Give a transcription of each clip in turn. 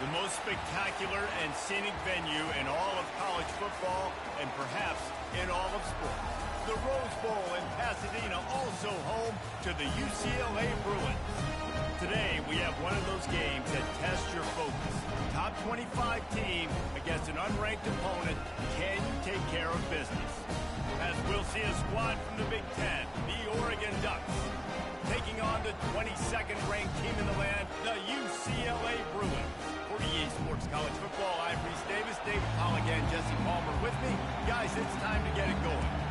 The most spectacular and scenic venue in all of college football and perhaps in all of sports. The Rose Bowl in Pasadena, also home to the UCLA Bruins. Today, we have one of those games that tests your focus. Top 25 team against an unranked opponent. Can you take care of business? As we'll see a squad from the Big Ten, the Oregon Ducks, taking on the 22nd ranked team in the land, the UCLA Bruins. For EA Sports College Football, I'm Reese Davis, David Pollock, and Jesse Palmer with me. Guys, it's time to get it going.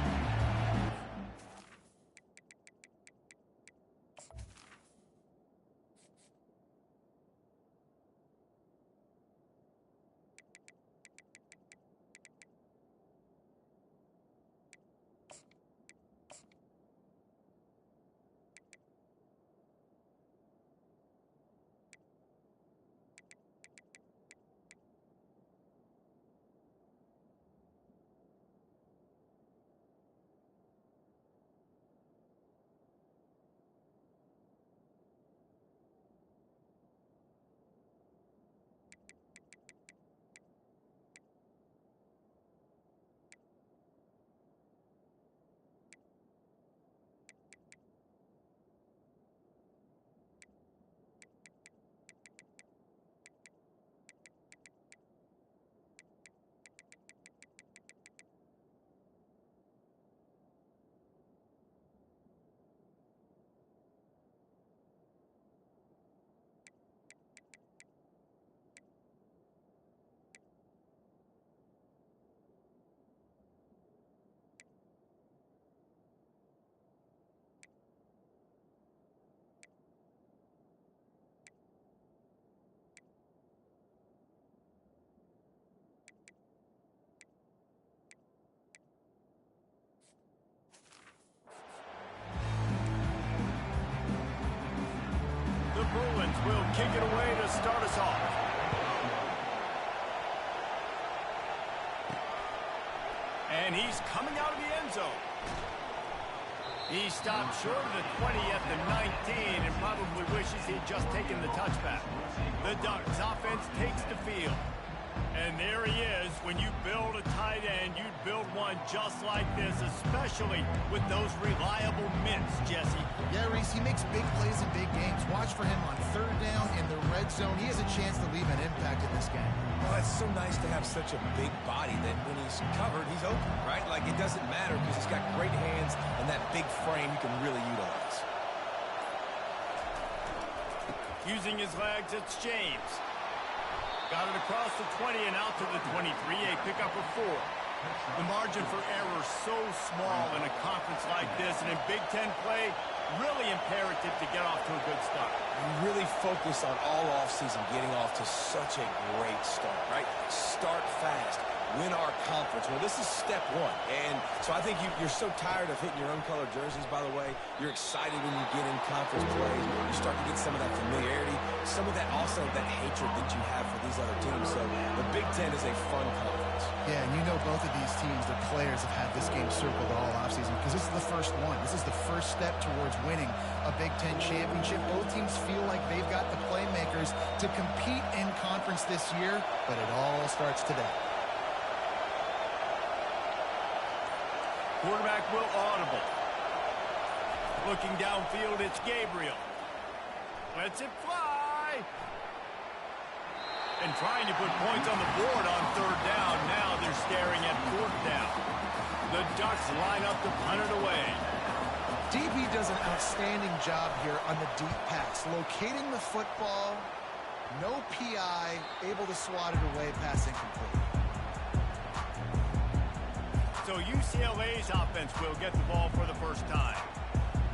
The Bruins will kick it away to start us off. And he's coming out of the end zone. He stopped short of the 20 at the 19 and probably wishes he'd just taken the touchback. The Ducks offense takes the field. And there he is. When you build a tight end, you'd build one just like this, especially with those reliable mitts, Jesse. Yeah, Reese, he makes big plays in big games. Watch for him on third down in the red zone. He has a chance to leave an impact in this game. Well, it's so nice to have such a big body that when he's covered, he's open, right? Like, it doesn't matter because he's got great hands and that big frame you can really utilize. Using his legs, it's James. Got it across the 20 and out to the 23, a pickup of 4. The margin for error so small in a conference like this, and in Big Ten play, really imperative to get off to a good start. You really focus on all offseason getting off to such a great start, right? Start fast. Win our conference. Well, this is step one. And so I think you're so tired of hitting your own colored jerseys, by the way. You're excited when you get in conference play. You start to get some of that familiarity, some of that also that hatred that you have for these other teams. So the Big Ten is a fun conference. Yeah, and you know both of these teams, the players have had this game circled all offseason because this is the first one. This is the first step towards winning a Big Ten championship. Both teams feel like they've got the playmakers to compete in conference this year, but it all starts today. Quarterback will audible. Looking downfield, it's Gabriel. Lets it fly. And trying to put points on the board on third down. Now they're staring at fourth down. The Ducks line up to punt it away. DB does an outstanding job here on the deep pass. Locating the football, no PI, able to swat it away, pass incomplete. So UCLA's offense will get the ball for the first time.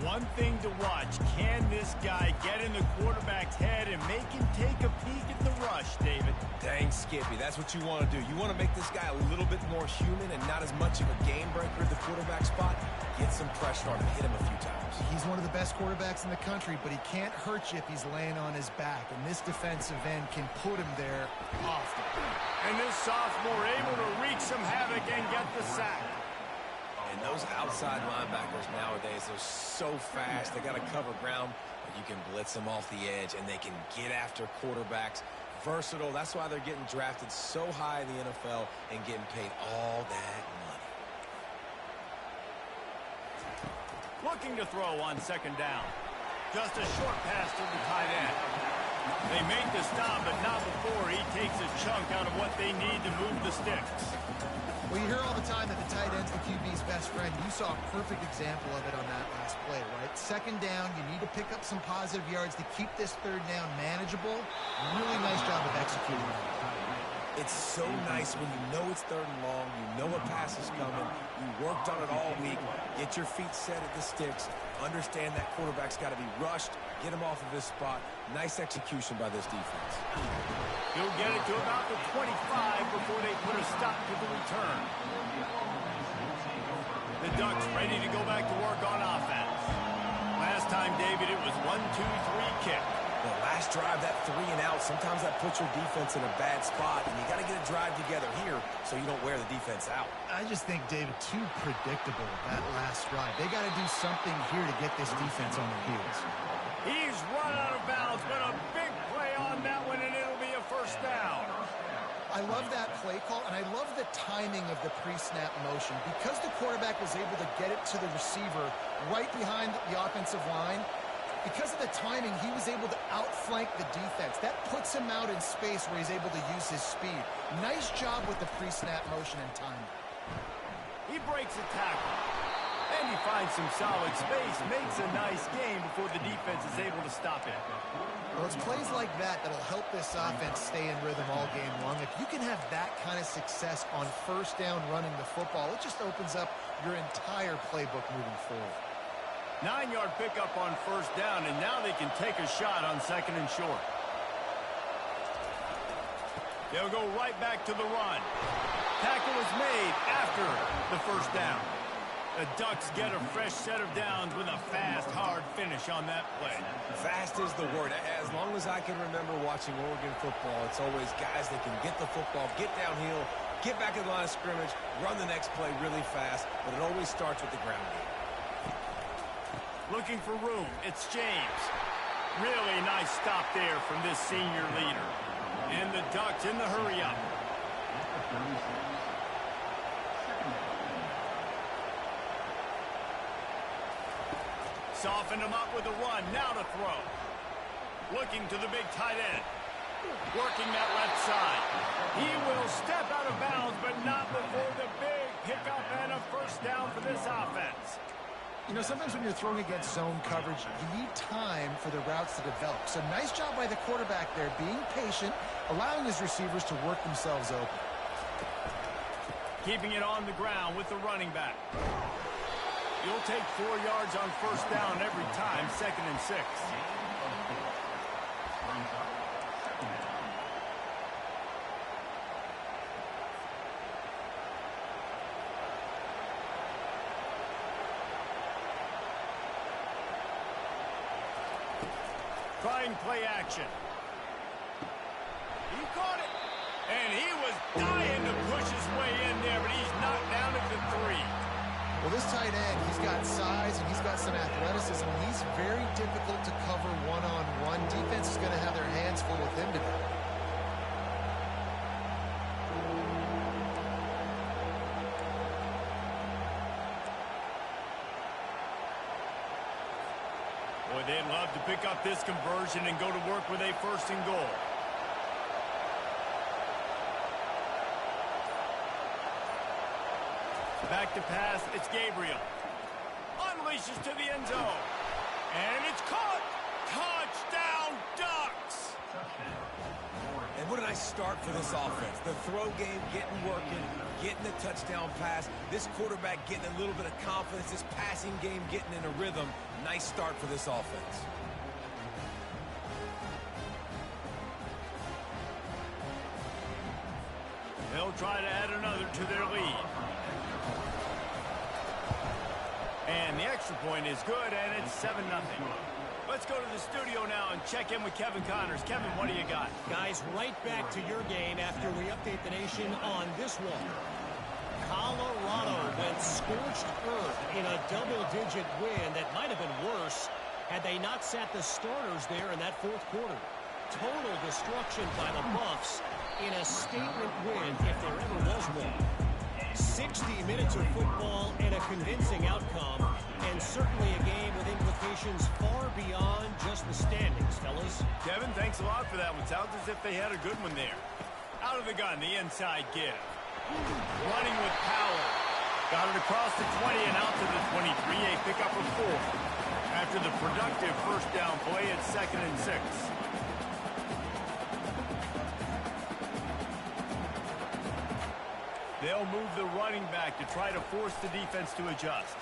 One thing to watch, can this guy get in the quarterback's head and make him take a peek at the rush, David? Dang, Skippy, that's what you want to do. You want to make this guy a little bit more human and not as much of a game breaker at the quarterback spot. Get some pressure on him, hit him a few times. He's one of the best quarterbacks in the country, but he can't hurt you if he's laying on his back, and this defensive end can put him there often. And this sophomore able to wreak some havoc and get the sack. And those outside linebackers nowadays, they're so fast. They got to cover ground, but you can blitz them off the edge, and they can get after quarterbacks versatile. That's why they're getting drafted so high in the NFL and getting paid all that money. Looking to throw on second down. Just a short pass to the tight end. They make the stop, but not before he takes a chunk out of what they need to move the sticks. Well, you hear all the time that the tight end's the QB's best friend. You saw a perfect example of it on that last play, right? Second down, you need to pick up some positive yards to keep this third down manageable. Really nice job of executing it. It's so nice when you know it's third and long, you know a pass is coming, you worked on it all week, get your feet set at the sticks, understand that quarterback's got to be rushed, get him off of this spot. Nice execution by this defense. He'll get it to about the 25 before they put a stop to the return. The Ducks ready to go back to work on offense. Last time, David, it was 1-2-3 kick. The last drive, that 3 and out, sometimes that puts your defense in a bad spot, and you got to get a drive together here so you don't wear the defense out. I just think, David, too predictable, that last drive. They got to do something here to get this defense on their heels. He's run out of bounds, but a big play on that one, and it'll be a first down. I love that play call, and I love the timing of the pre-snap motion. Because the quarterback was able to get it to the receiver right behind the offensive line, because of the timing, he was able to outflank the defense. That puts him out in space where he's able to use his speed. Nice job with the pre-snap motion and timing. He breaks a tackle. And he finds some solid space, makes a nice game before the defense is able to stop it. Well, it's plays like that that'll help this offense stay in rhythm all game long. If you can have that kind of success on first down running the football, it just opens up your entire playbook moving forward. 9-yard pickup on first down, and now they can take a shot on second and short. They'll go right back to the run. Tackle is made after the first down. The Ducks get a fresh set of downs with a fast, hard finish on that play. Fast is the word. As long as I can remember watching Oregon football, it's always guys that can get the football, get downhill, get back in the line of scrimmage, run the next play really fast, but it always starts with the ground game. Looking for room. It's James. Really nice stop there from this senior leader. And the Ducks in the hurry-up. Soften him up with a run. Now to throw. Looking to the big tight end. Working that left side. He will step out of bounds, but not before the big pickup and a first down for this offense. You know, sometimes when you're throwing against zone coverage, you need time for the routes to develop. So nice job by the quarterback there, being patient, allowing his receivers to work themselves open. Keeping it on the ground with the running back. You'll take 4 yards on first down every time, 2nd and 6. Trying play action. He caught it. And he was dying to push his way in there, but he's knocked down at the 3. Well, this tight end, he's got size and he's got some athleticism. He's very difficult to cover one-on-one. Defense is going to have their hands full with him today. Boy, they'd love to pick up this conversion and go to work with a 1st and goal. Back to pass, it's Gabriel. Unleashes to the end zone. And it's caught. Touchdown, Ducks! And what a nice start for this offense. The throw game getting working, getting the touchdown pass. This quarterback getting a little bit of confidence. This passing game getting in a rhythm. Nice start for this offense. They'll try to add another to their lead. And the extra point is good, and it's 7-0. Let's go to the studio now and check in with Kevin Connors. Kevin, what do you got? Guys, right back to your game after we update the nation on this one. Colorado went scorched earth in a double-digit win that might have been worse had they not sat the starters there in that 4th quarter. total destruction by the Buffs in a statement win, if there ever was one. 60 minutes of football and a convincing outcome, and certainly a game with implications far beyond just the standings, fellas. Kevin, thanks a lot for that one. Sounds as if they had a good one there. Out of the gun, the inside give. Running with power. Got it across the 20 and out to the 23. A pickup of 4. After the productive first down play, it's 2nd and 6. They'll move the running back to try to force the defense to adjust.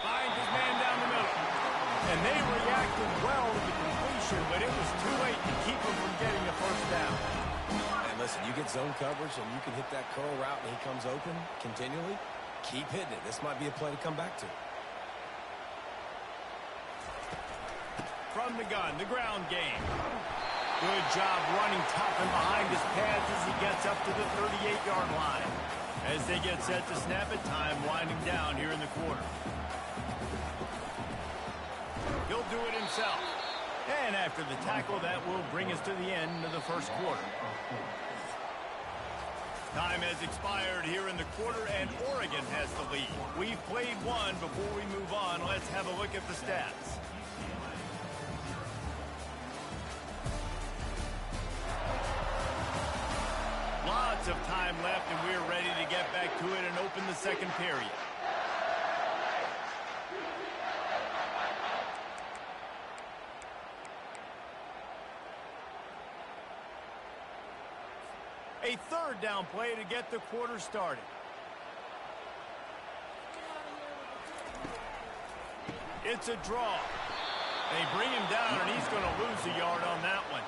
Finds his man down the middle. And they reacted well to the completion, but it was too late to keep him from getting the first down. And listen, you get zone coverage and you can hit that curl route and he comes open continually. Keep hitting it. This might be a play to come back to. From the gun, the ground game. Good job running tough and behind his pads as he gets up to the 38-yard line. As they get set to snap it, time winding down here in the quarter. He'll do it himself. And after the tackle, that will bring us to the end of the first quarter. Time has expired here in the quarter, and Oregon has the lead. We've played one. Before we move on, let's have a look at the stats. Lots of time left, and we're ready to get back to it and open the second period. A third down play to get the quarter started. It's a draw. They bring him down, and he's going to lose a yard on that one.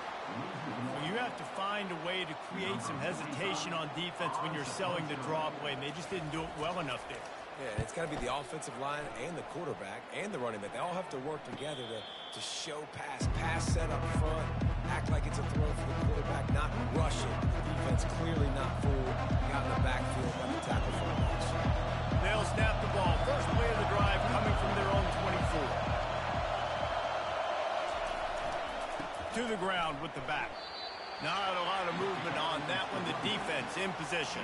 You have to find a way to create some hesitation on defense when you're selling the draw play, and they just didn't do it well enough there. Yeah, it's got to be the offensive line and the quarterback and the running back. They all have to work together to show pass set up front, act like it's a throw for the quarterback, not rush it. The defense clearly not full, got in the backfield, got the tackle for a loss. They'll snap the ball. First play of the drive coming from their own 24. To the ground with the back. Not a lot of movement on that one. The defense in position.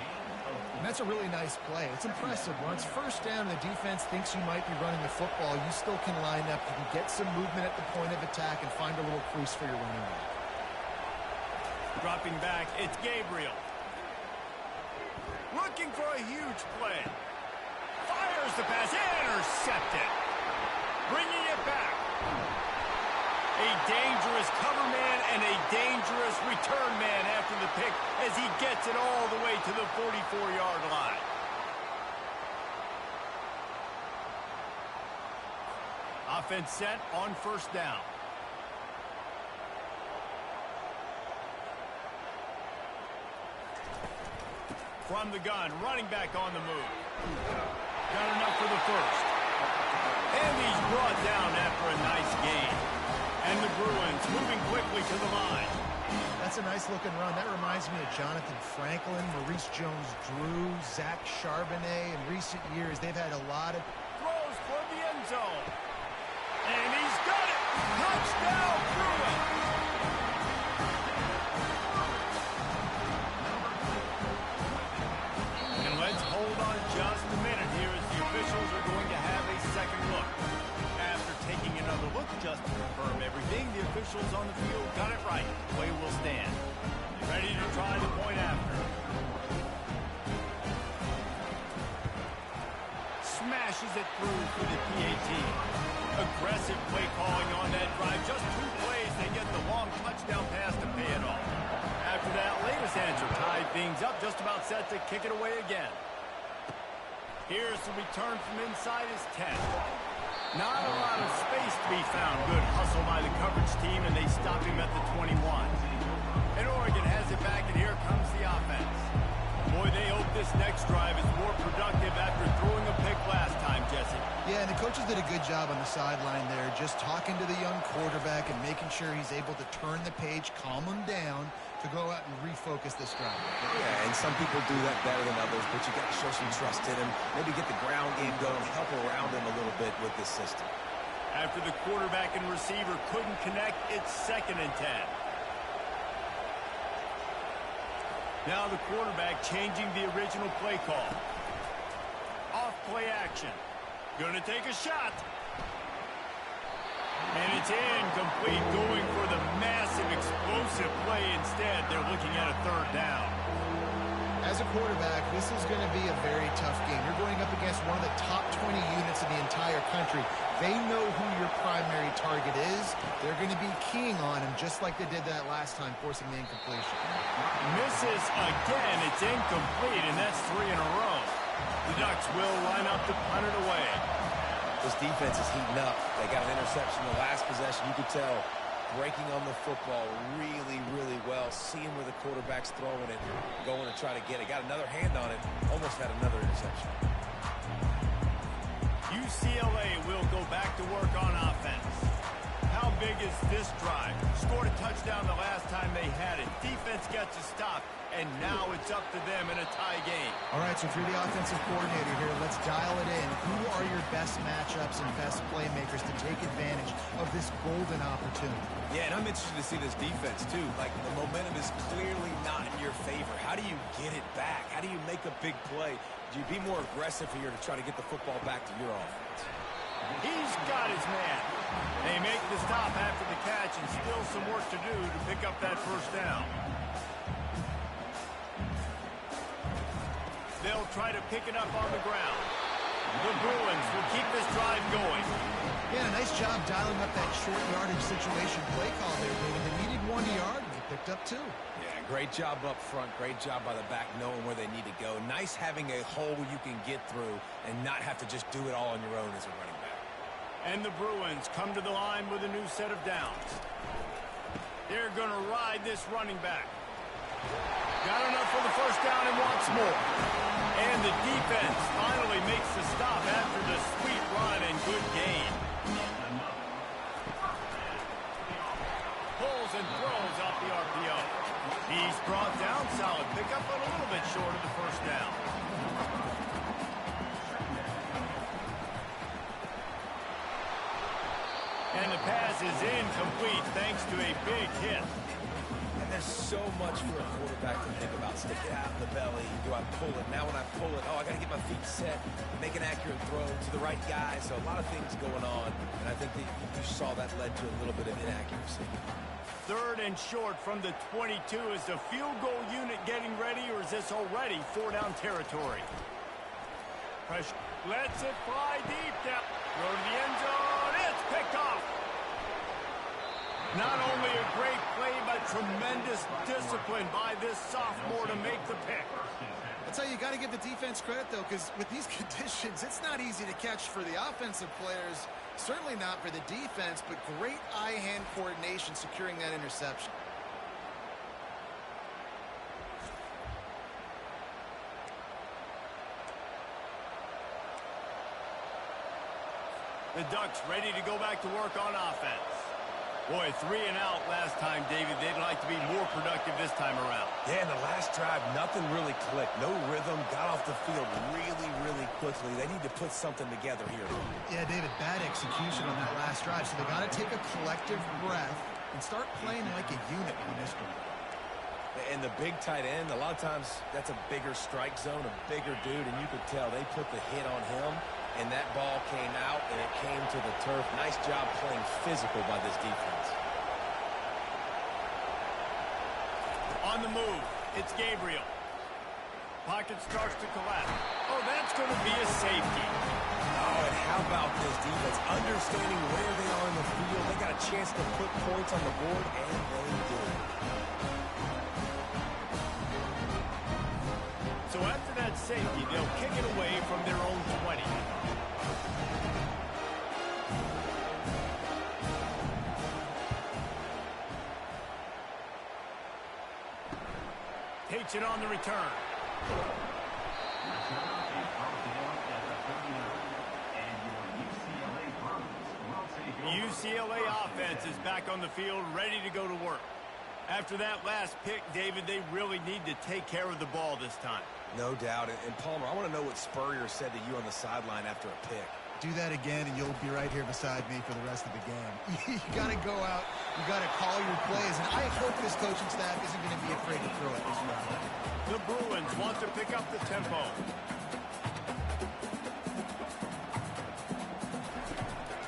And that's a really nice play. It's impressive. When it's first down and the defense thinks you might be running the football, you still can line up. You can get some movement at the point of attack and find a little crease for your running back. Dropping back, it's Gabriel. Looking for a huge play. Fires the pass. Intercepted. Bringing it back. A dangerous cover man and a dangerous return man after the pick as he gets it all the way to the 44-yard line. Offense set on first down. From the gun, running back on the move. Got enough for the first. And he's brought down after a nice gain. And the Bruins moving quickly to the line. That's a nice-looking run. That reminds me of Jonathan Franklin, Maurice Jones-Drew, Zach Charbonnet. In recent years, they've had a lot of... Throws for the end zone. And he's got it. Touchdown, Bruins. And let's hold on just a minute here as the officials are going to have a second look. After taking another look just to confirm everything, the officials on the field got it right. Play will stand. Ready to try the point after. Smashes it through for the PAT. Aggressive play calling on that drive. Just 2 plays, they get the long touchdown pass to pay it off. After that latest answer tied things up, just about set to kick it away again. Here's the return from inside his 10. Not a lot of space to be found. Good hustle by the coverage team, and they stop him at the 21. And Oregon has it back, and here comes the offense. Boy, they hope this next drive is more productive after throwing a pick last time, Jesse. Yeah, and the coaches did a good job on the sideline there, just talking to the young quarterback and making sure he's able to turn the page, calm him down, to go out and refocus this drive. Yeah, and some people do that better than others, but you got to show some trust in him. Maybe get the ground game going, help around him a little bit with this system. After the quarterback and receiver couldn't connect, it's 2nd and 10. Now the quarterback changing the original play call. Off play action. Gonna take a shot. And it's incomplete, going for the massive explosive play instead. They're looking at a 3rd down. As a quarterback, this is going to be a very tough game. You're going up against one of the top 20 units in the entire country. They know who your primary target is. They're going to be keying on him just like they did that last time, forcing the incompletion. Misses again. It's incomplete, and that's 3 in a row. The Ducks will line up to punt it away. This defense is heating up. They got an interception the last possession. You could tell breaking on the football really, really well. Seeing where the quarterback's throwing it, going to try to get it. Got another hand on it. Almost had another interception. UCLA will go back to work on offense. How big is this drive? Scored a touchdown the last time they had it. Defense gets a stop, and now it's up to them in a tie game. All right, so if you're the offensive coordinator here, let's dial it in. Who are your best matchups and best playmakers to take advantage of this golden opportunity? Yeah, and I'm interested to see this defense, too. Like, the momentum is clearly not in your favor. How do you get it back? How do you make a big play? Do you be more aggressive here to try to get the football back to your offense? He's got his man. They make the stop after the catch, and still some work to do to pick up that 1st down. They'll try to pick it up on the ground. The Bruins will keep this drive going. Yeah, nice job dialing up that short yardage situation play call there, David. They needed 1 yard, and they picked up 2. Yeah, great job up front. Great job by the back knowing where they need to go. Nice having a hole you can get through and not have to just do it all on your own as a running back. And the Bruins come to the line with a new set of downs. They're going to ride this running back. Got enough for the 1st down and wants more. And the defense finally makes the stop after the sweet run and good gain. Pulls and throws off the RPO. He's brought down solid pickup, but a little bit short of the 1st down. And the pass is incomplete thanks to a big hit. And there's so much for a quarterback to think about. Stick it out in the belly. Do I pull it? Now when I pull it, I got to get my feet set, make an accurate throw to the right guy. So a lot of things going on. And I think that you saw that led to a little bit of inaccuracy. 3rd and short from the 22. Is the field goal unit getting ready, or is this already 4-down territory? Pressure. Lets it fly deep down. Throw to the end zone. It's picked off. Not only a great play, but tremendous discipline by this sophomore to make the pick. That's how you got to give the defense credit, though, because with these conditions, it's not easy to catch for the offensive players. Certainly not for the defense, but great eye-hand coordination securing that interception. The Ducks ready to go back to work on offense. Boy, 3 and out last time, David. They'd like to be more productive this time around. Yeah, in the last drive, nothing really clicked. No rhythm, got off the field really, really quickly. They need to put something together here. Yeah, David, bad execution on that last drive. So they got to take a collective breath and start playing like a unit on this one. And the big tight end, a lot of times that's a bigger strike zone, a bigger dude, and you could tell they put the hit on him, and that ball came out, and it came to the turf. Nice job playing physical by this defense. On the move, it's Gabriel. Pocket starts to collapse. Oh, that's going to be a safety. Oh, and how about this defense? Understanding where they are in the field. They got a chance to put points on the board, and they did. So after that safety, they'll kick it away from their own 20. Takes it on the return. UCLA offense is back on the field, ready to go to work. After that last pick, David, they really need to take care of the ball this time. No doubt. And Palmer, I want to know what Spurrier said to you on the sideline after a pick. Do that again, and you'll be right here beside me for the rest of the game. You got to go out. You got to call your plays. And I hope this coaching staff isn't going to be afraid to throw it this round. The Bruins want to pick up the tempo.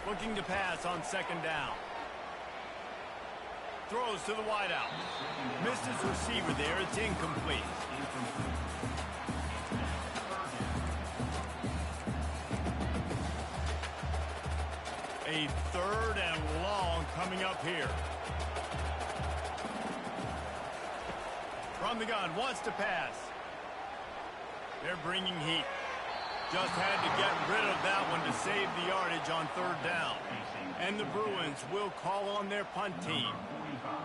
Looking to pass on second down. Throws to the wideout. Missed his receiver there. It's incomplete. A third and long coming up here. From the gun, wants to pass. They're bringing heat. Just had to get rid of that one to save the yardage on third down. And the Bruins will call on their punt team.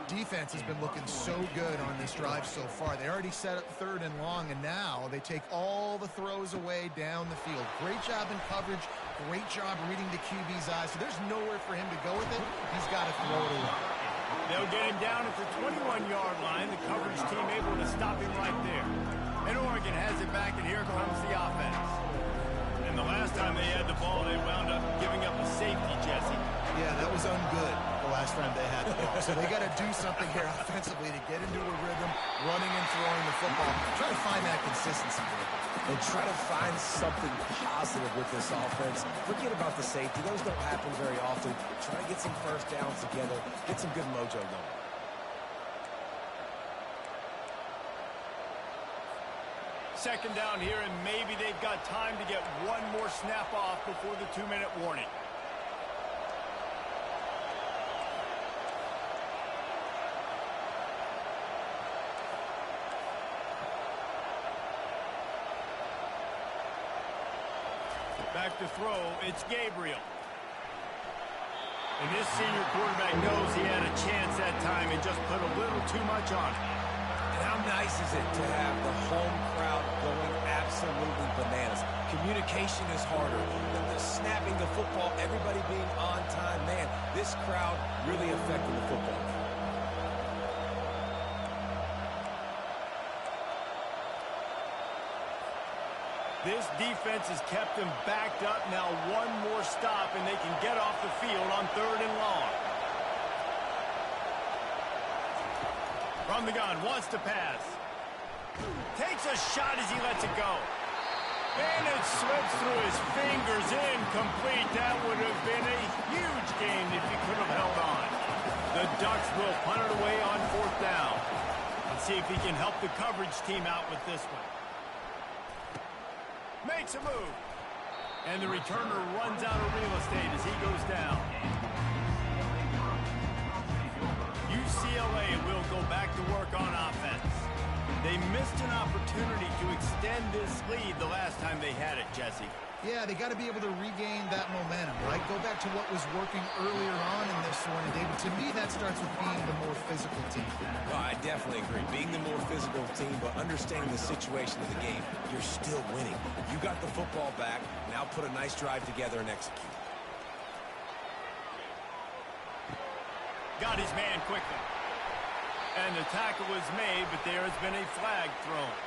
Defense has been looking so good on this drive so far. They already set up third and long, and now they take all the throws away down the field. Great job in coverage. Great job reading the QB's eyes. So there's nowhere for him to go with it. He's got to throw it away. They'll get him down at the 21-yard line. The coverage team able to stop him right there. And Oregon has it back, and here comes the offense. And the last time they had the ball, they wound up giving up a safety, Jesse. Yeah, that was ungood the last time they had the ball. So they got to do something here offensively to get into a rhythm, running and throwing the football. Try to find that consistency here. And try to find something positive with this offense. Forget about the safety. Those don't happen very often. Try to get some first downs together. Get some good mojo going. Second down here, and maybe they've got time to get one more snap off before the 2-minute warning. Back to throw, it's Gabriel. And this senior quarterback knows he had a chance that time and just put a little too much on it. And how nice is it to have the home crowd going absolutely bananas? Communication is harder. The snapping the football, everybody being on time. Man, this crowd really affecting the football. This defense has kept them backed up. Now one more stop, and they can get off the field on third and long. From the gun, wants to pass. Takes a shot as he lets it go. And it slips through his fingers, incomplete. That would have been a huge game if he could have held on. The Ducks will punt it away on fourth down. Let's see if he can help the coverage team out with this one. Makes a move. And the returner runs out of real estate as he goes down. UCLA will go back to work on offense. They missed an opportunity to extend this lead the last time they had it, Jesse. Yeah, they got to be able to regain that momentum, right? Go back to what was working earlier on in this one. And David, to me, that starts with being the more physical team. Well, I definitely agree. Being the more physical team, but understanding the situation of the game, you're still winning. You got the football back. Now put a nice drive together and execute. Got his man quickly. And the tackle was made, but there has been a flag thrown.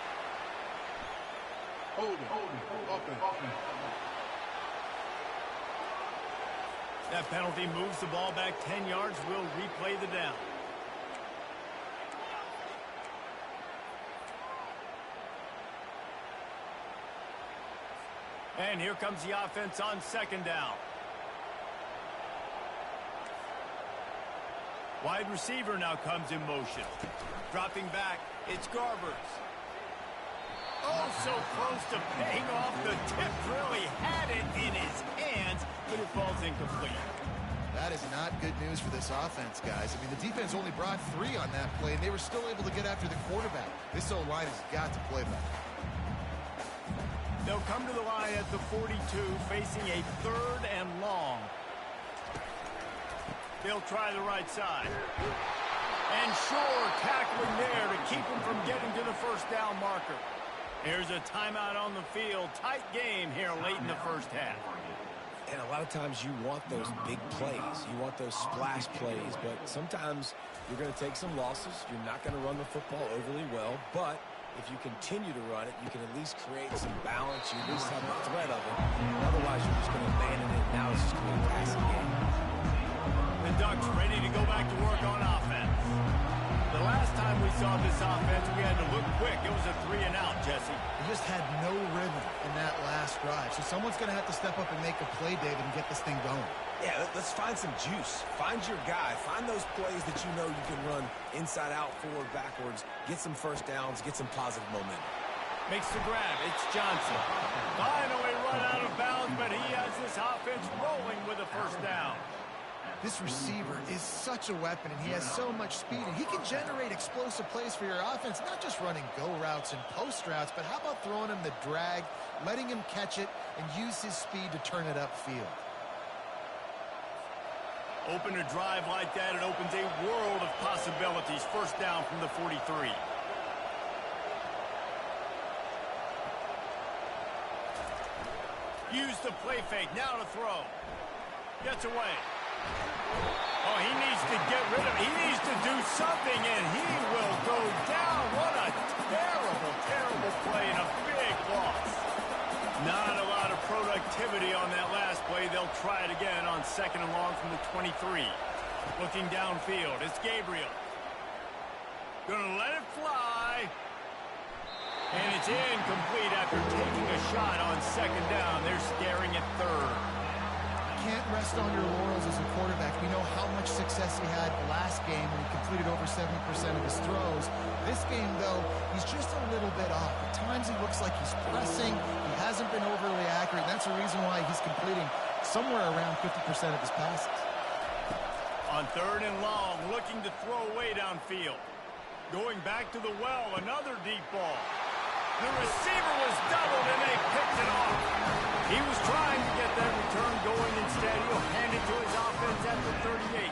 Hold it. That penalty moves the ball back 10 yards. We'll replay the down. And here comes the offense on second down. Wide receiver now comes in motion. Dropping back, it's Garbers. Oh, so close to paying off. The tip really had it in his hands, but it falls incomplete. That is not good news for this offense, guys. I mean, the defense only brought 3 on that play, and they were still able to get after the quarterback. This O-line has got to play better. They'll come to the line at the 42, facing a third and long. They'll try the right side. And sure, tackling there to keep him from getting to the first down marker. Here's a timeout on the field. Tight game here late in the first half. And a lot of times you want those big plays. You want those splash plays, but sometimes you're going to take some losses. You're not going to run the football overly well, but if you continue to run it, you can at least create some balance. You at least have the threat of it. Otherwise, you're just going to abandon it. Now it's just going to be a passing game. The Ducks ready to go back to work on offense. The last time we saw this offense, we had to look quick. It was a 3-and-out, Jesse. They just had no rhythm in that last drive. So someone's going to have to step up and make a play, David, and get this thing going. Yeah, let's find some juice. Find your guy. Find those plays that you know you can run inside out, forward, backwards. Get some first downs. Get some positive momentum. Makes the grab. It's Johnson. Finally run out of bounds, but he has this offense rolling with a first down. This receiver is such a weapon, and he has so much speed, and he can generate explosive plays for your offense, not just running go routes and post routes, but how about throwing him the drag, letting him catch it, and use his speed to turn it upfield. Open a drive like that, it opens a world of possibilities. First down from the 43. Use the play fake, now to throw. Gets away. Oh, he needs to get rid of it. He needs to do something, and he will go down. What a terrible, terrible play and a big loss. Not a lot of productivity on that last play. They'll try it again on 2nd and long from the 23. Looking downfield, it's Gabriel. Gonna let it fly. And it's incomplete after taking a shot on 2nd down. They're staring at 3rd. Can't rest on your laurels as a quarterback. We know how much success he had last game when he completed over 70% of his throws. This game, though, he's just a little bit off. At times he looks like he's pressing. He hasn't been overly accurate. That's the reason why he's completing somewhere around 50% of his passes. On 3rd and long, looking to throw away downfield. Going back to the well, another deep ball. The receiver was doubled, and they picked it off. He was trying to get that return going. Instead, he'll hand it to his offense at the 38.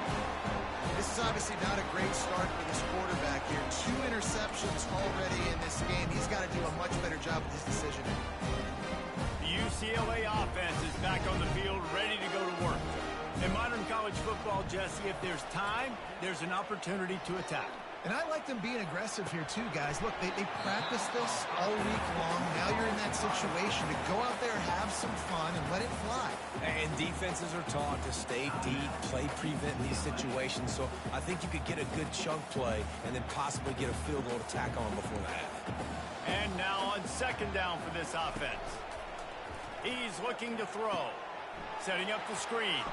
This is obviously not a great start for this quarterback here. 2 interceptions already in this game. He's got to do a much better job with his decision. The UCLA offense is back on the field, ready to go to work. In modern college football, Jesse, if there's time, there's an opportunity to attack. And I like them being aggressive here too, guys. Look, they practiced this all week long. Now you're in that situation to go out there, have some fun, and let it fly. And defenses are taught to stay deep, play prevent in these situations. So I think you could get a good chunk play and then possibly get a field goal to tack on before the half. And now on 2nd down for this offense. He's looking to throw. Setting up the screen.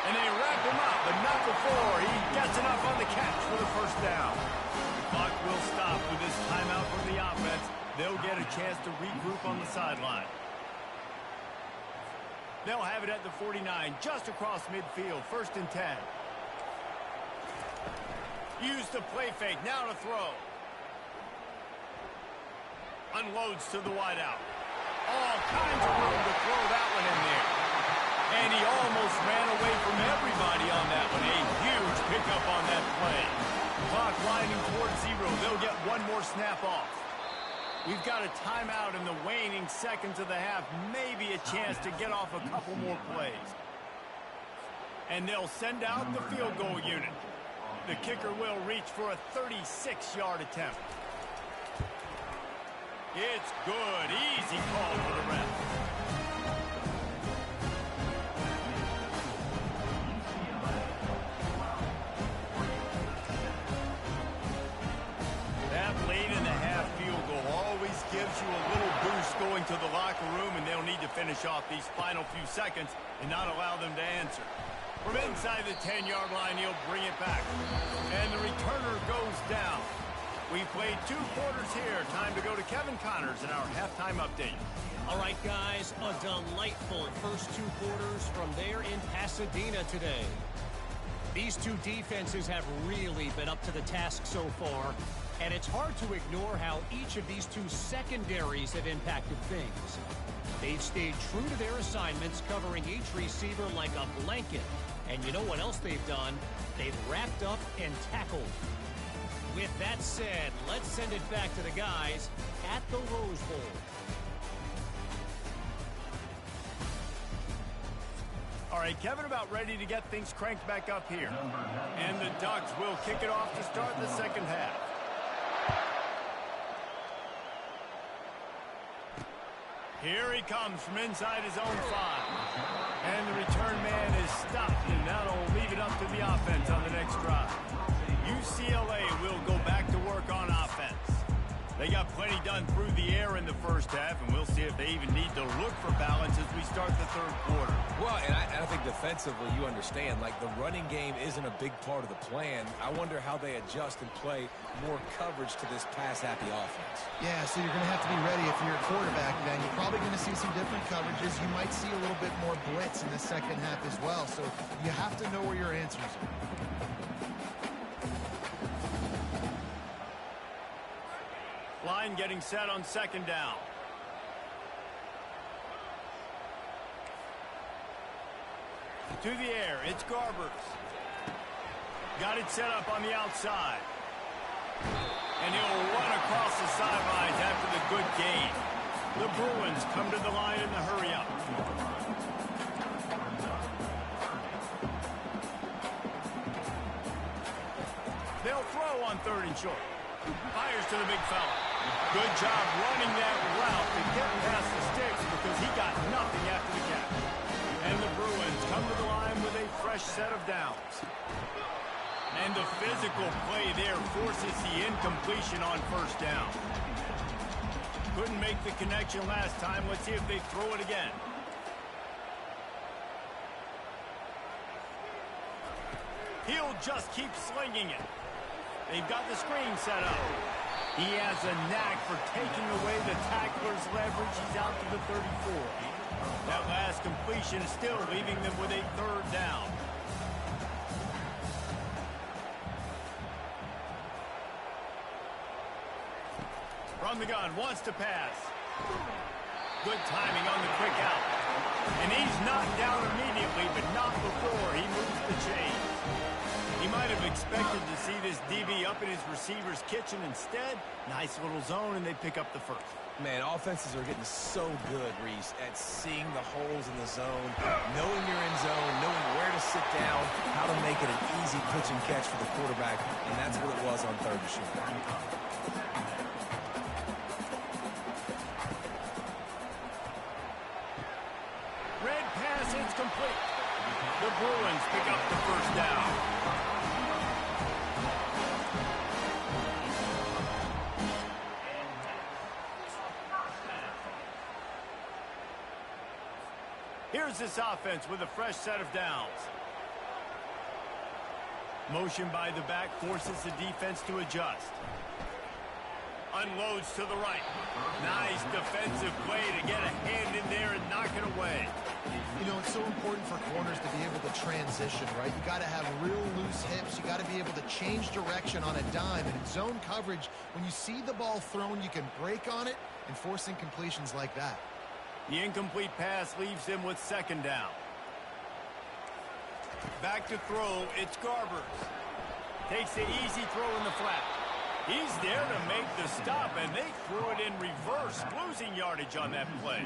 And they wrap him up, but not before he gets enough on the catch for the first down. The clock will stop with this timeout from the offense. They'll get a chance to regroup on the sideline. They'll have it at the 49, just across midfield, 1st and 10. Use the play fake, now to throw. Unloads to the wideout. All kinds of room to throw that one in there. And he almost ran away from everybody on that one. A huge pickup on that play. Clock winding towards 0. They'll get one more snap off. We've got a timeout in the waning seconds of the half. Maybe a chance to get off a couple more plays. And they'll send out the field goal unit. The kicker will reach for a 36-yard attempt. It's good. Easy call for the ref. That late in the half field goal always gives you a little boost going to the locker room, and they'll need to finish off these final few seconds and not allow them to answer. From inside the 10-yard line, he'll bring it back. And the returner goes down. We played 2 quarters here. Time to go to Kevin Connors in our halftime update. All right, guys, a delightful first 2 quarters from there in Pasadena today. These 2 defenses have really been up to the task so far, and it's hard to ignore how each of these 2 secondaries have impacted things. They've stayed true to their assignments, covering each receiver like a blanket. And you know what else they've done? They've wrapped up and tackled. With that said, let's send it back to the guys at the Rose Bowl. All right, Kevin, about ready to get things cranked back up here. And the Ducks will kick it off to start the second half. Here he comes from inside his own 5. And the return man is stopped, and that'll leave it up to the offense on the next drive. UCLA will go back to work on offense. They got plenty done through the air in the first half, and we'll see if they even need to look for balance as we start the third quarter. Well, and I think defensively, you understand, like the running game isn't a big part of the plan. I wonder how they adjust and play more coverage to this pass-happy offense. Yeah, so you're going to have to be ready if you're a quarterback then. You're probably going to see some different coverages. You might see a little bit more blitz in the second half as well. So you have to know where your answers are. Line getting set on second down. To the air, it's Garbers. Got it set up on the outside. And he'll run across the sidelines after the good gain. The Bruins come to the line in the hurry-up. They'll throw on 3rd and short. Fires to the big fella. Good job running that route to get past the sticks because he got nothing after the catch. And the Bruins come to the line with a fresh set of downs. And the physical play there forces the incompletion on 1st down. Couldn't make the connection last time. Let's see if they throw it again. He'll just keep slinging it. They've got the screen set up. He has a knack for taking away the tackler's leverage. He's out to the 34. That last completion is still leaving them with a 3rd down. From the gun, wants to pass. Good timing on the quick out. And he's knocked down immediately, but not before he moves the chains. He might have expected to see this DB up in his receiver's kitchen. Instead, nice little zone, and they pick up the 1st. Man, offenses are getting so good, Reese, at seeing the holes in the zone, knowing you're in zone, knowing where to sit down, how to make it an easy pitch and catch for the quarterback, and that's what it was on 3rd and short. Red pass, it's complete. The Bruins pick up the 1st down. Here's this offense with a fresh set of downs. Motion by the back forces the defense to adjust. Unloads to the right. Nice defensive play to get a hand in there and knock it away. You know, it's so important for corners to be able to transition, right? You got to have real loose hips. You got to be able to change direction on a dime. And in zone coverage, when you see the ball thrown, you can break on it and force incompletions like that. The incomplete pass leaves him with 2nd down. Back to throw, it's Garbers. Takes the easy throw in the flat. He's there to make the stop, and they threw it in reverse, losing yardage on that play.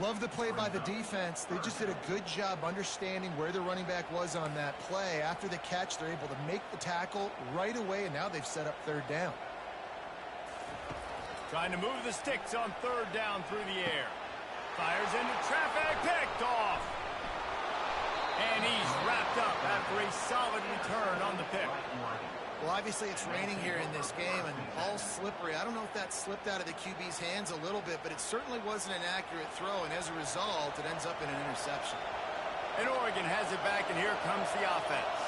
Love the play by the defense. They just did a good job understanding where the running back was on that play. After the catch, they're able to make the tackle right away, and now they've set up 3rd down. Trying to move the sticks on 3rd down through the air. Fires into traffic, picked off. And he's wrapped up after a solid return on the pick. Well, obviously it's raining here in this game, and ball's slippery. I don't know if that slipped out of the QB's hands a little bit, but it certainly wasn't an accurate throw, and as a result, it ends up in an interception. And Oregon has it back, and here comes the offense.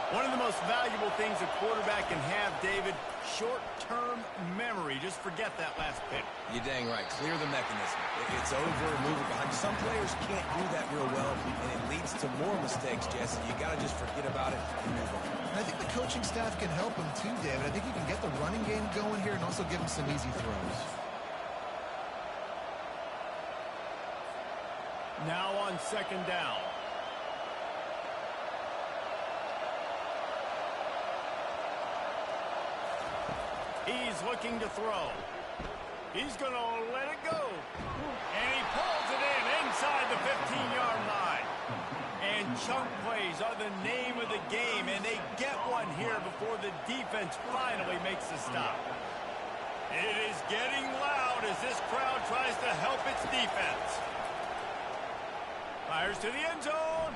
One of the most valuable things a quarterback can have, David, short-term memory. Just forget that last pick. You're dang right. Clear the mechanism. It's over, move it behind. Some players can't do that real well, and it leads to more mistakes, Jesse. You got to just forget about it and move on. And I think the coaching staff can help him too, David. I think you can get the running game going here and also give him some easy throws. Now on 2nd down. He's looking to throw. He's going to let it go. And he pulls it in inside the 15-yard line. And chunk plays are the name of the game, and they get one here before the defense finally makes the stop. It is getting loud as this crowd tries to help its defense. Fires to the end zone.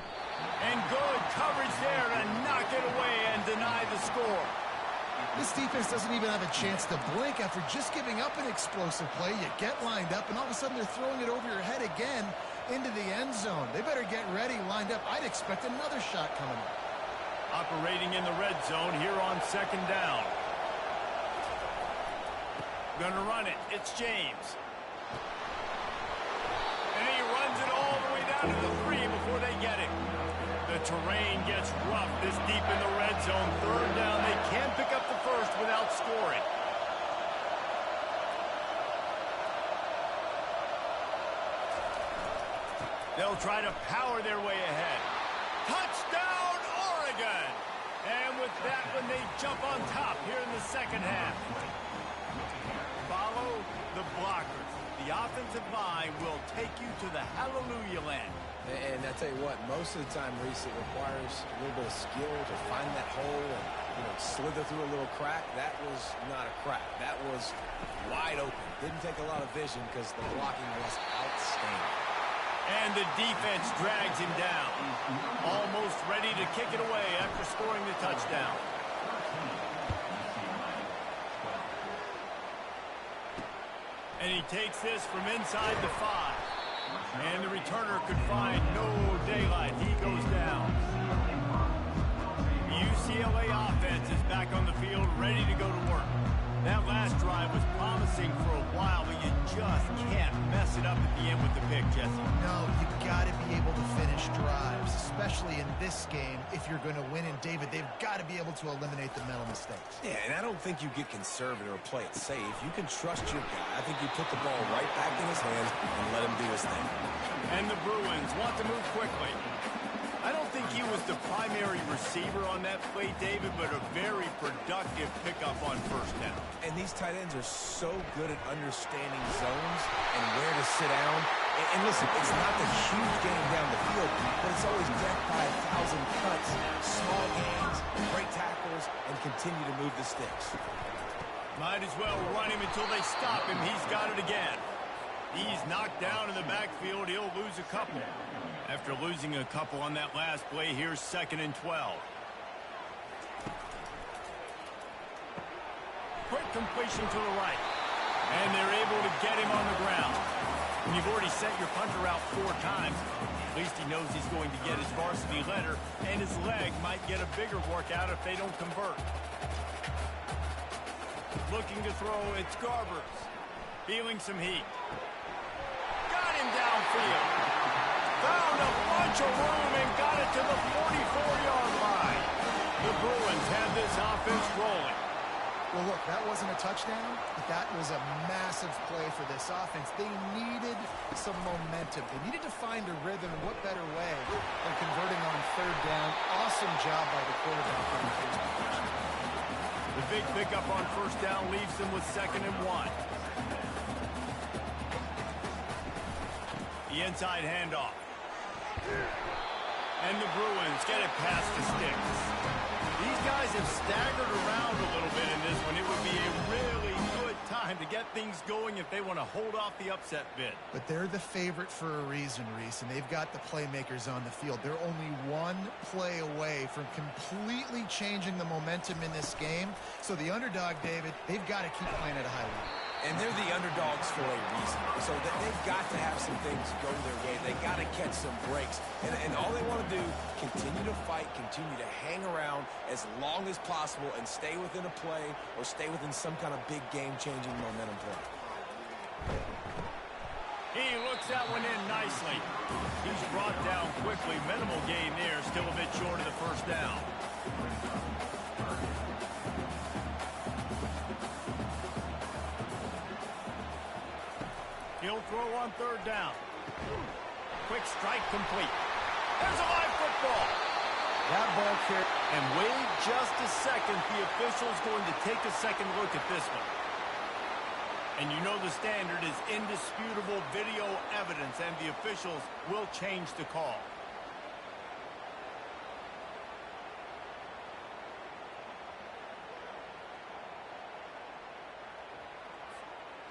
And good coverage there to knock it away and deny the score. This defense doesn't even have a chance to blink after just giving up an explosive play. You get lined up, and all of a sudden they're throwing it over your head again into the end zone. They better get ready, lined up. I'd expect another shot coming up. Operating in the red zone here on second down. Gonna run it. It's James. And he runs it all the way down to the 3 before they get it. The terrain gets rough this deep in the red zone. Third down. They can't pick up the first without scoring. They'll try to power their way ahead. Touchdown, Oregon! And with that one, they jump on top here in the second half. Follow the blockers. The offensive line will take you to the hallelujah land. And I tell you what, most of the time, Reese, it requires a little bit of skill to find that hole and, slither through a little crack. That was not a crack. That was wide open. Didn't take a lot of vision because the blocking was outstanding. And the defense drags him down. Almost ready to kick it away after scoring the touchdown. And he takes this from inside the 5. And the returner could find no daylight. He goes down. The UCLA offense is back on the field, ready to go to work. That last drive was promising for a while, but you just can't mess it up at the end with the pick, Jesse. No, you got to be able to finish drives, especially in this game. If you're going to win, and David, they've got to be able to eliminate the mental mistakes. Yeah, and I don't think you get conservative or play it safe. You can trust your guy. I think you put the ball right back in his hands and let him do his thing. And the Bruins want to move quickly. I don't think he was the primary receiver on that play, David, but a very productive pickup on first down. And these tight ends are so good at understanding zones and where to sit down. And listen, it's not the huge game down the field, but it's always death by 1,000 cuts, small gains, great tackles, and continue to move the sticks. Might as well run him until they stop him. He's got it again. He's knocked down in the backfield. He'll lose a couple. After losing a couple on that last play, here's 2nd and 12. Quick completion to the right. And they're able to get him on the ground. When you've already sent your punter out 4 times, at least he knows he's going to get his varsity letter, and his leg might get a bigger workout if they don't convert. Looking to throw, it's Garbers. Feeling some heat. Got him downfield. Found a bunch of room and got it to the 44-yard line. The Bruins have this offense rolling. Well, look, that wasn't a touchdown, but that was a massive play for this offense. They needed some momentum. They needed to find a rhythm, and what better way than converting on 3rd down. Awesome job by the quarterback on the first pitch. The big pickup on 1st down leaves them with 2nd and 1. The inside handoff. And the Bruins get it past the sticks. These guys have staggered around a little bit in this one. It would be a really good time to get things going if they want to hold off the upset bid. But they're the favorite for a reason, Reese, and they've got the playmakers on the field. They're only one play away from completely changing the momentum in this game. So the underdog, David, they've got to keep playing at a high level. And they're the underdogs for a reason. So they've got to have some things go their way. They got to catch some breaks. And all they want to do, continue to fight, continue to hang around as long as possible and stay within a play or stay within some kind of big game-changing momentum play. He looks that one in nicely. He's brought down quickly. Minimal gain there. Still a bit short of the 1st down. He'll throw on 3rd down. Quick strike complete. There's a live football. That ball carried. And wait just a second. The official's going to take a second look at this one. And you know the standard is indisputable video evidence, and the officials will change the call.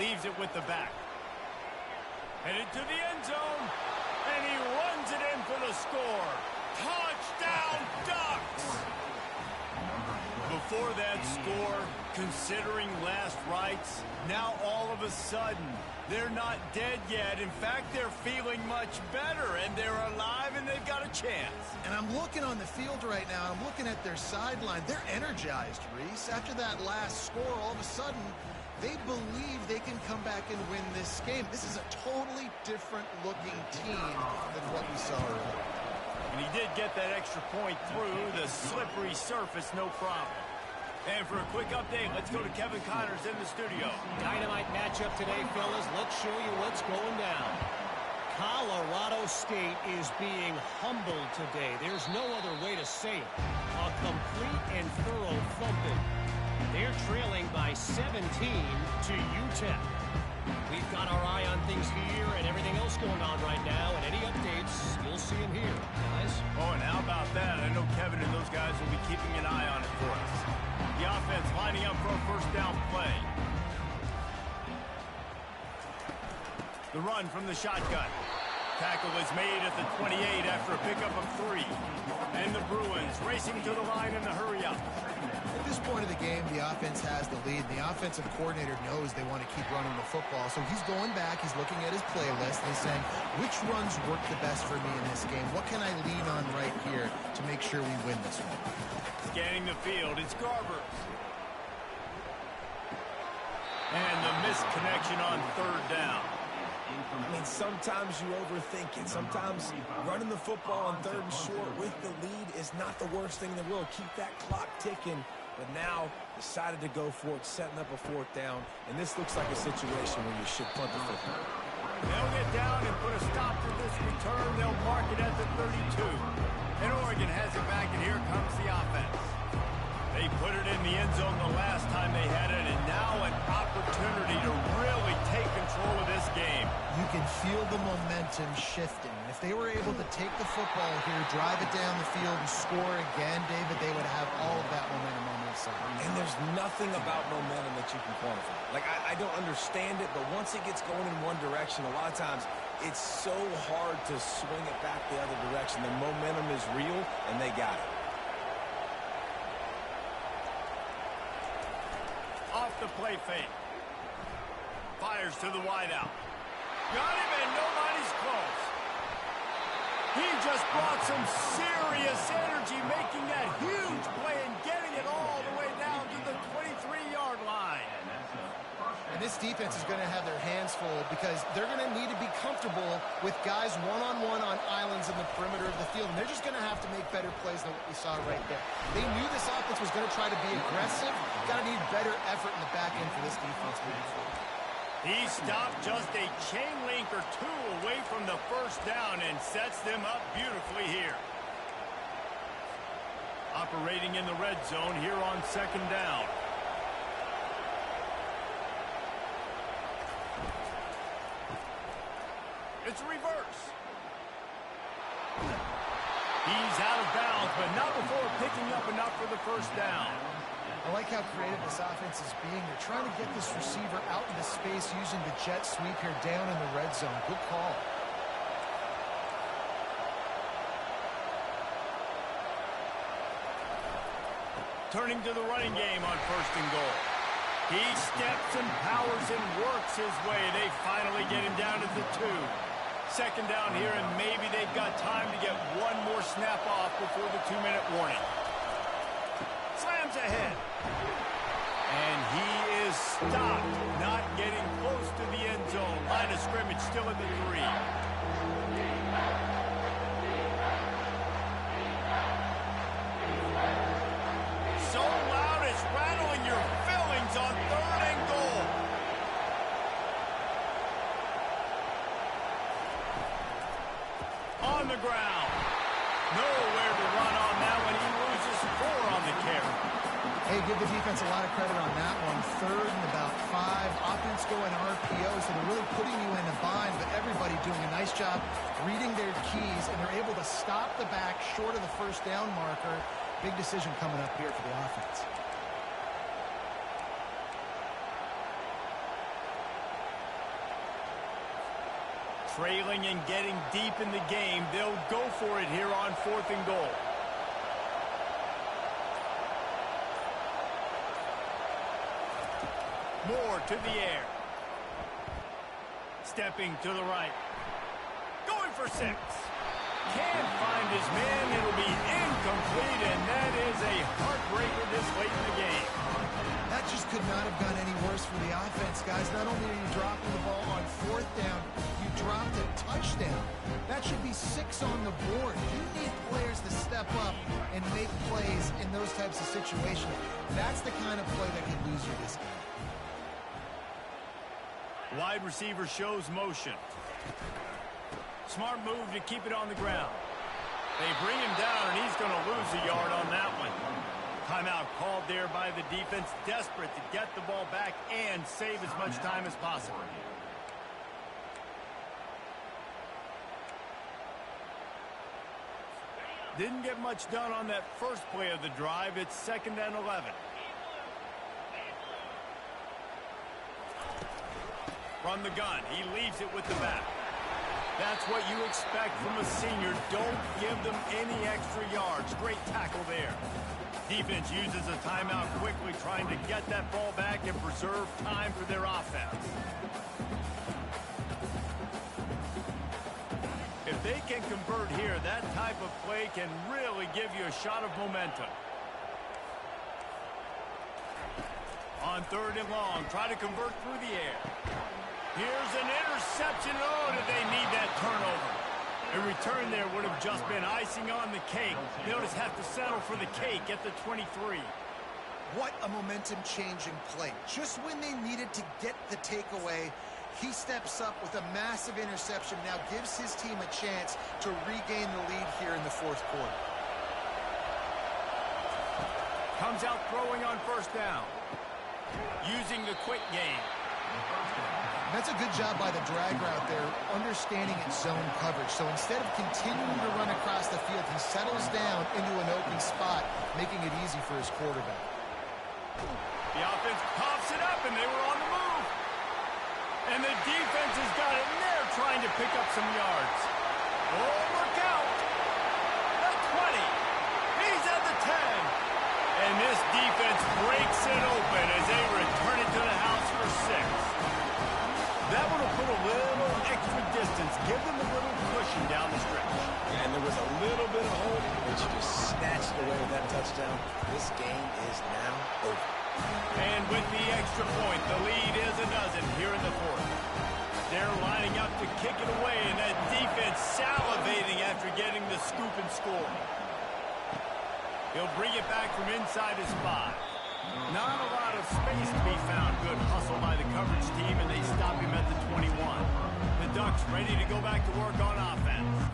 Leaves it with the back. Headed to the end zone. And he runs it in for the score. Touchdown, Ducks! Before that score, considering last rites, now all of a sudden, they're not dead yet. In fact, they're feeling much better, and they're alive, and they've got a chance. And I'm looking on the field right now. I'm looking at their sideline. They're energized, Reese. After that last score, all of a sudden, they believe they can come back and win this game. This is a totally different-looking team than what we saw earlier. And he did get that extra point through the slippery surface, no problem. And for a quick update, let's go to Kevin Connors in the studio. Dynamite matchup today, fellas. Let's show you what's going down. Colorado State is being humbled today. There's no other way to say it. A complete and thorough thumping. They're trailing by 17 to UTEP. We've got our eye on things here and everything else going on right now, and any updates, you'll see them here, guys. Oh, and how about that? I know Kevin and those guys will be keeping an eye on it for us. The offense lining up for a first down play. The run from the shotgun. Tackle is made at the 28 after a pickup of 3. And the Bruins racing to the line in the hurry-up. At this point of the game, the offense has the lead. The offensive coordinator knows they want to keep running the football. So he's going back, he's looking at his playlist, and he's saying, which runs work the best for me in this game? What can I lean on right here to make sure we win this one? Scanning the field, it's Garber. And the missed connection on third down. I mean, sometimes you overthink it. Sometimes running the football on third and short with the lead is not the worst thing in the world. Keep that clock ticking. But now decided to go for it, setting up a fourth down. And this looks like a situation where you should punt the football. They'll get down and put a stop to this return. They'll mark it at the 32. And Oregon has it back, and here comes the offense. They put it in the end zone the last time they had it, and now an opportunity to really take control of this game. You can feel the momentum shifting. If they were able to take the football here, drive it down the field, and score again, David, they would have all of that momentum on their side. And there's nothing about momentum that you can quantify. Like, I don't understand it, but once it gets going in one direction, a lot of times it's so hard to swing it back the other direction. The momentum is real, and they got it. Off the play fake. Fires to the wideout. Got him, and nobody's close. He just brought some serious energy, making that huge play and getting it all the way down to the 23-yard line. And this defense is going to have their hands full because they're going to need to be comfortable with guys one-on-one on islands in the perimeter of the field. And they're just going to have to make better plays than what we saw right there. They knew this offense was going to try to be aggressive. Got to need better effort in the back end for this defense moving forward. He stopped just a chain link or two away from the first down and sets them up beautifully here. Operating in the red zone here on second down. It's a reverse. He's out of bounds, but not before picking up enough for the first down. I like how creative this offense is being. They're trying to get this receiver out into space using the jet sweep here down in the red zone. Good call. Turning to the running game on first and goal. He steps and powers and works his way. They finally get him down to the 2. Second down here, and maybe they've got time to get one more snap off before the 2-minute warning. Slams ahead. And he is stopped, not getting close to the end zone. Line of scrimmage still at the 3. So loud it's rattling your fillings on third and goal. On the ground. Nowhere to run on that one. He loses 4 on the carry. Hey, give the defense a lot of credit on that one. Third and about 5. Offense going RPO, so they're really putting you in a bind, but everybody doing a nice job reading their keys, and they're able to stop the back short of the first down marker. Big decision coming up here for the offense. Trailing and getting deep in the game, they'll go for it here on 4th and goal. Moore to the air. Stepping to the right. Going for 6. Can't find his man. It'll be incomplete, and that is a heartbreaker this late in the game. That just could not have gone any worse for the offense, guys. Not only are you dropping the ball on 4th down, you dropped a touchdown. That should be 6 on the board. You need players to step up and make plays in those types of situations. That's the kind of play that could lose you this game. Wide receiver shows motion. Smart move to keep it on the ground. They bring him down, and he's going to lose a yard on that one. Timeout called there by the defense, desperate to get the ball back and save as much time as possible. Didn't get much done on that first play of the drive. It's 2nd and 11. From the gun, he leaves it with the back. That's what you expect from a senior. Don't give them any extra yards. Great tackle there. Defense uses a timeout quickly, trying to get that ball back and preserve time for their offense. If they can convert here, that type of play can really give you a shot of momentum. On 3rd and long, try to convert through the air. Here's an interception. Oh, did they need that turnover? A return there would have just been icing on the cake. They'll just have to settle for the cake at the 23. What a momentum-changing play. Just when they needed to get the takeaway, he steps up with a massive interception, now gives his team a chance to regain the lead here in the 4th quarter. Comes out throwing on 1st down. Using the quick game. That's a good job by the drag route there, understanding its zone coverage. So instead of continuing to run across the field, he settles down into an open spot, making it easy for his quarterback. The offense pops it up, and they were on the move. And the defense has got it, and they're trying to pick up some yards. Oh, look out. The 20. He's at the 10. And this defense breaks it open as they return it to the house for 6. That would have put a little extra distance, give them a little cushion down the stretch. Yeah, and there was a little bit of hope, but you just snatched away with that touchdown. This game is now over. And with the extra point, the lead is a dozen here in the 4th. They're lining up to kick it away, and that defense salivating after getting the scoop and score. He'll bring it back from inside his 5. Not a lot of space to be found. Good hustle by the coverage team, and they stop him at the 21. The Ducks ready to go back to work on offense.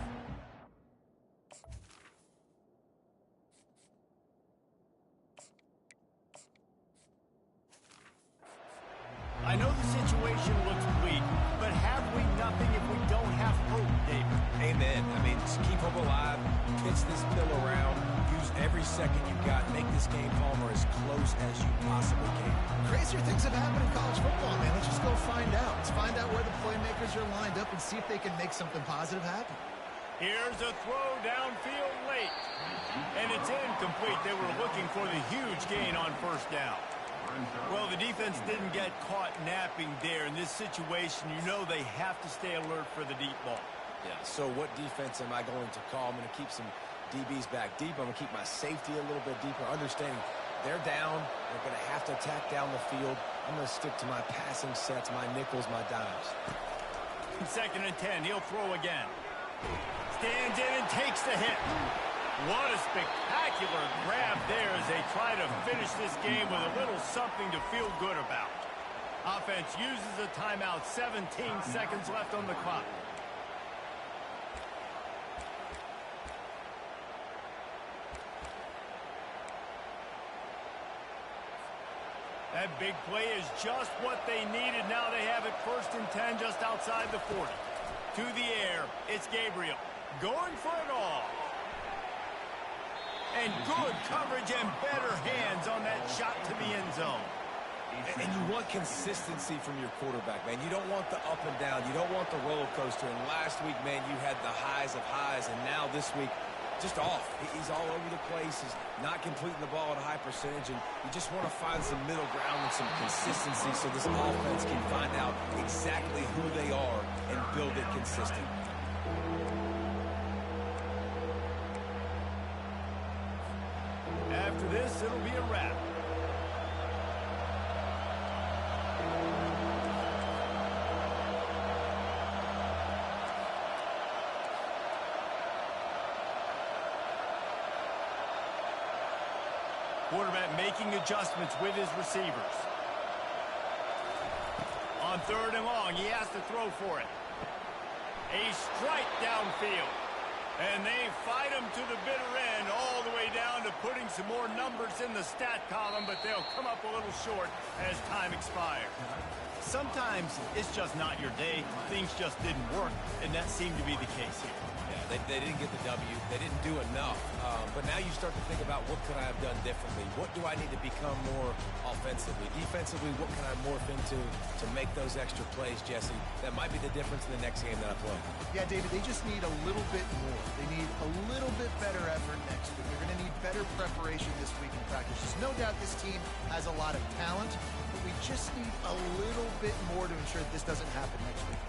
I know the situation looks bleak, but have we nothing if we don't have hope, David? Amen. I mean, just keep hope alive, pitch this pill around, use every second you got, make this game home or as close as you possibly can. Crazier things have happened in college football, man. Let's just go find out. Let's find out where the playmakers are lined up and see if they can make something positive happen. Here's a throw downfield late, and it's incomplete. They were looking for the huge gain on 1st down. Well, the defense didn't get caught napping there. In this situation, you know they have to stay alert for the deep ball. Yeah, so what defense am I going to call? I'm going to keep some DBs back deep. I'm going to keep my safety a little bit deeper, understanding they're down. They're going to have to attack down the field. I'm going to stick to my passing sets, my nickels, my dimes. 2nd and 10. He'll throw again. Stands in and takes the hit. What a spectacular grab there as they try to finish this game with a little something to feel good about. Offense uses a timeout. 17 seconds left on the clock. That big play is just what they needed. Now they have it 1st and 10 just outside the 40. To the air, it's Gabriel. Going for it all. And good coverage and better hands on that shot to the end zone. And you want consistency from your quarterback, man. You don't want the up and down. You don't want the roller coaster. And last week, man, you had the highs of highs. And now this week, just off. He's all over the place. He's not completing the ball at a high percentage. And you just want to find some middle ground and some consistency so this offense can find out exactly who they are and build it consistent. After this, it'll be a wrap. Quarterback making adjustments with his receivers. On 3rd and long, he has to throw for it. A strike downfield. And they fight him to the bitter end, all the way down to putting some more numbers in the stat column, but they'll come up a little short as time expires. Sometimes it's just not your day. Things just didn't work, and that seemed to be the case here. Yeah, they didn't get the W. They didn't do enough. But now you start to think about what could I have done differently? What do I need to become more offensively? Defensively, what can I morph into to make those extra plays, Jesse? That might be the difference in the next game that I play. Yeah, David, they just need a little bit more. They need a little bit better effort next week. They're going to need better preparation this week in practice. There's no doubt this team has a lot of talent, but we just need a little bit more to ensure that this doesn't happen next week.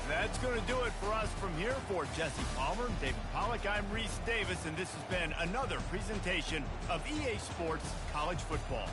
That's going to do it for us from here. For Jesse Palmer, David Pollack, I'm Reese Davis, and this has been another presentation of EA Sports College Football.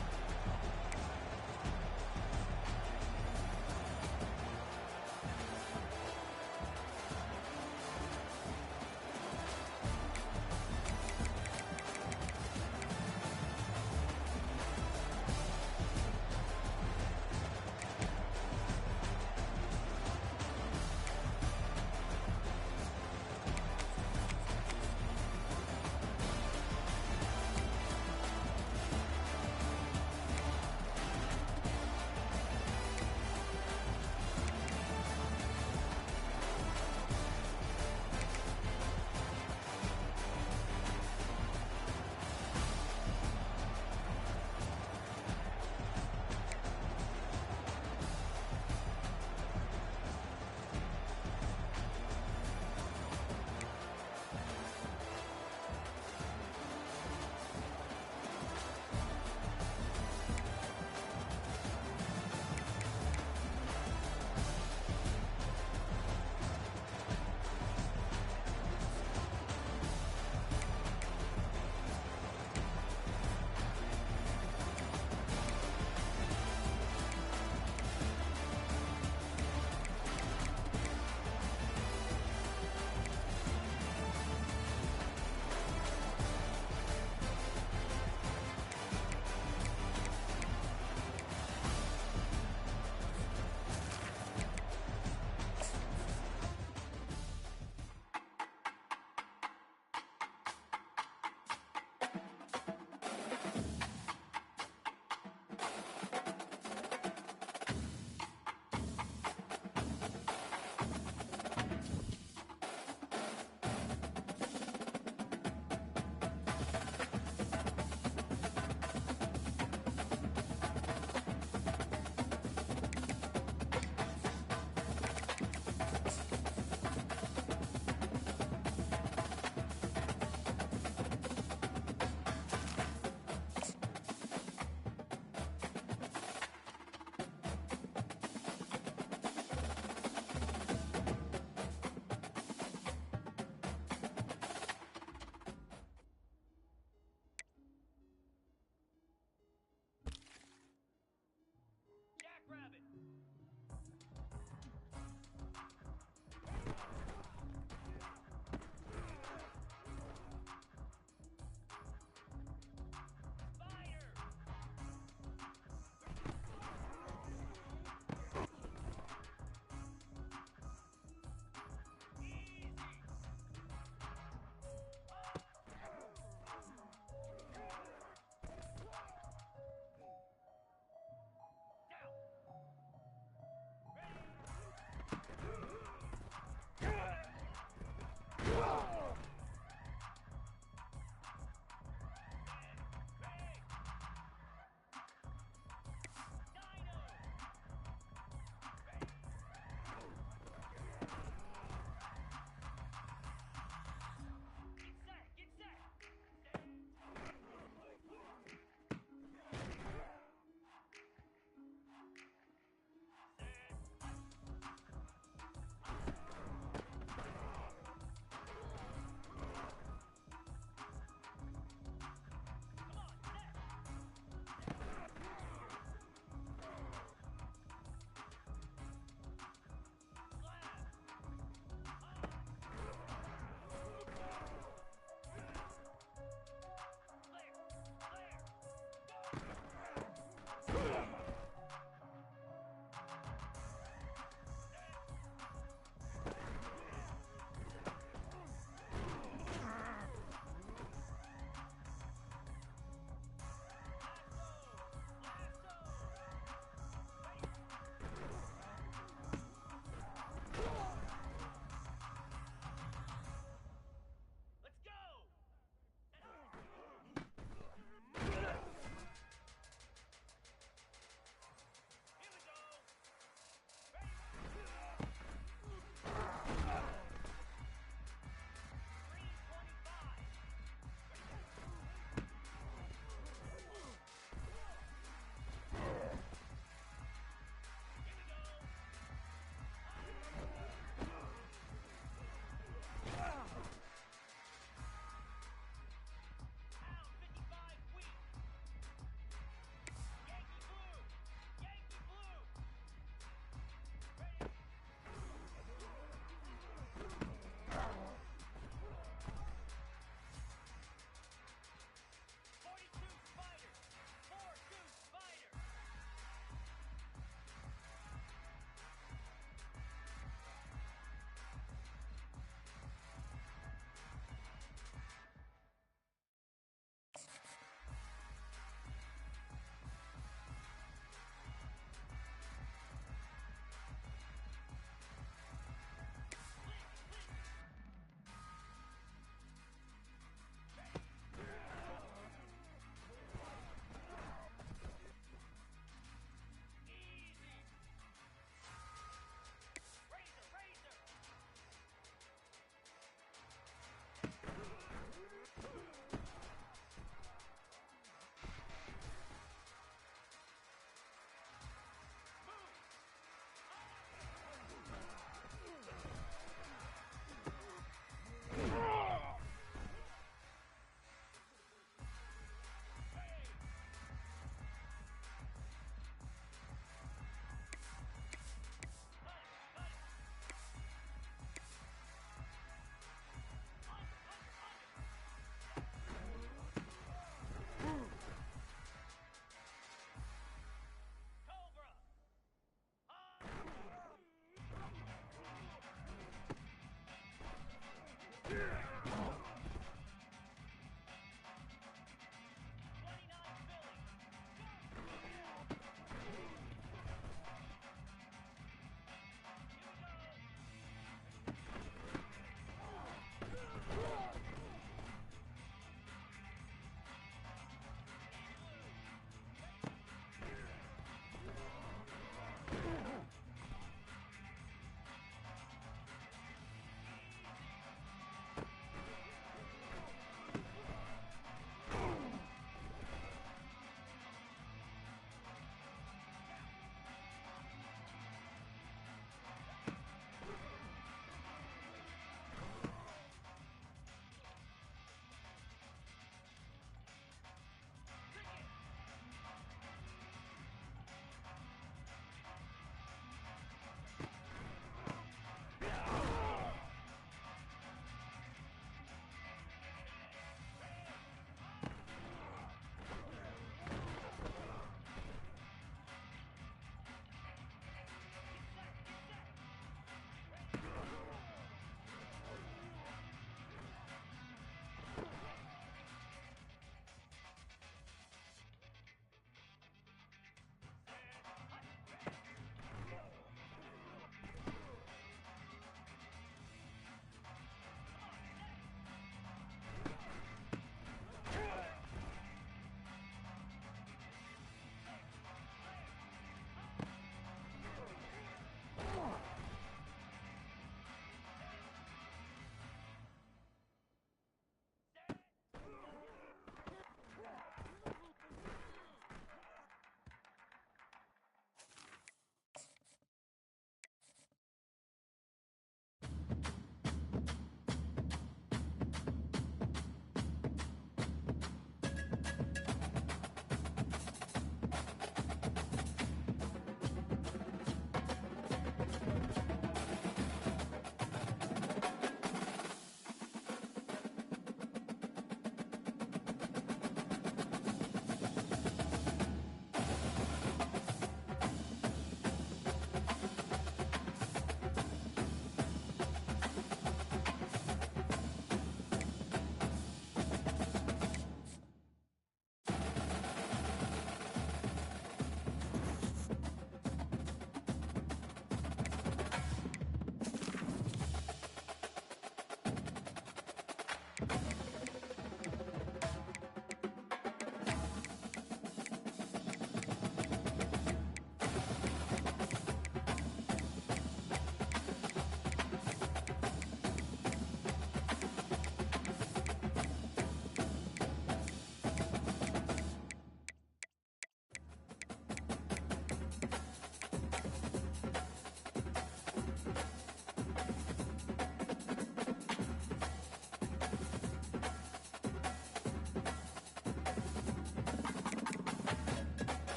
Yeah.